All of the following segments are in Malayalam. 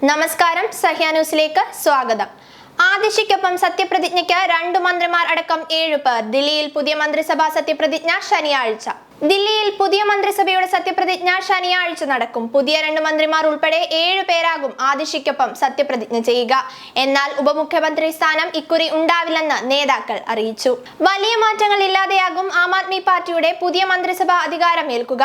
നമസ്കാരം, സഹ്യ ന്യൂസിലേക്ക് സ്വാഗതം. ആദിശയ്ക്കൊപ്പം സത്യപ്രതിജ്ഞയ്ക്ക് 2 മന്ത്രിമാർ അടക്കം 7 പേർ. ദില്ലിയിൽ പുതിയ മന്ത്രിസഭാ സത്യപ്രതിജ്ഞ ശനിയാഴ്ച. ദില്ലിയിൽ പുതിയ മന്ത്രിസഭയുടെ സത്യപ്രതിജ്ഞ ശനിയാഴ്ച നടക്കും. പുതിയ 2 മന്ത്രിമാർ ഉൾപ്പെടെ 7 പേരാകും ആദിശയ്ക്കൊപ്പം സത്യപ്രതിജ്ഞ ചെയ്യുക. എന്നാൽ ഉപമുഖ്യമന്ത്രി സ്ഥാനം ഇക്കുറി ഉണ്ടാവില്ലെന്ന് നേതാക്കൾ അറിയിച്ചു. വലിയ മാറ്റങ്ങൾ ഇല്ലാതെയാകും ആം ആദ്മി പാർട്ടിയുടെ പുതിയ മന്ത്രിസഭ അധികാരമേൽക്കുക.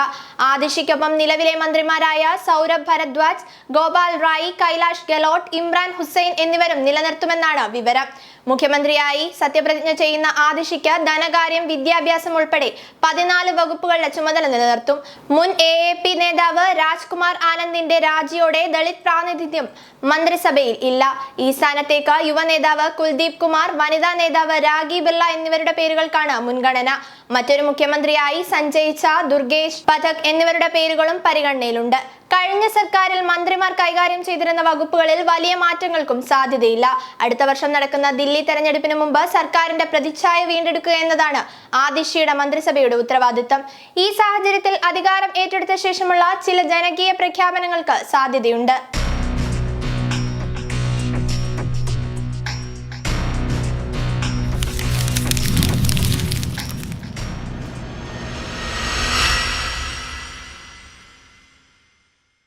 ആദിശയ്ക്കൊപ്പം നിലവിലെ മന്ത്രിമാരായ സൗരഭ് ഭരദ്വാജ്, ഗോപാൽ റായി, കൈലാഷ് ഗെഹ്ലോട്ട്, ഇമ്രാൻ ഹുസൈൻ എന്നിവരും നിലനിർത്തുമെന്നാണ് വിവരം. മുഖ്യമന്ത്രിയായി സത്യപ്രതിജ്ഞ ചെയ്യുന്ന ആദിശയ്ക്ക് ധനകാര്യം, വിദ്യാഭ്യാസം ഉൾപ്പെടെ 14 വകുപ്പുകളുടെ ചുമതല നിലനിർത്തും. മുൻ AAP നേതാവ് രാജ്കുമാർ ആനന്ദിന്റെ രാജിയോടെ ദളിത് പ്രാതിനിധ്യം മന്ത്രിസഭയിൽ ഇല്ല. ഈ സ്ഥാനത്തേക്ക് യുവ നേതാവ് കുൽദീപ് കുമാർ, വനിതാ നേതാവ് രാഖി ബിർള എന്നിവരുടെ പേരുകൾക്കാണ് മുൻഗണന. മറ്റൊരു മുഖ്യമന്ത്രിയായി സഞ്ജയ് ഝാ, ദുർഗേഷ് പഥക് എന്നിവരുടെ പേരുകളും പരിഗണനയിലുണ്ട്. കഴിഞ്ഞ സർക്കാരിൽ മന്ത്രിമാർ കൈകാര്യം ചെയ്തിരുന്ന വകുപ്പുകളിൽ വലിയ മാറ്റങ്ങൾക്കും സാധ്യതയില്ല. അടുത്ത വർഷം നടക്കുന്ന ദില്ലി തെരഞ്ഞെടുപ്പിന് മുമ്പ് സർക്കാരിന്റെ പ്രതിച്ഛായ വീണ്ടെടുക്കുക എന്നതാണ് ആദിശയുടെ മന്ത്രിസഭയുടെ ഉത്തരവാദിത്തം. ഈ സാഹചര്യത്തിൽ അധികാരം ഏറ്റെടുത്ത ശേഷമുള്ള ചില ജനകീയ പ്രഖ്യാപനങ്ങൾക്ക് സാധ്യതയുണ്ട്.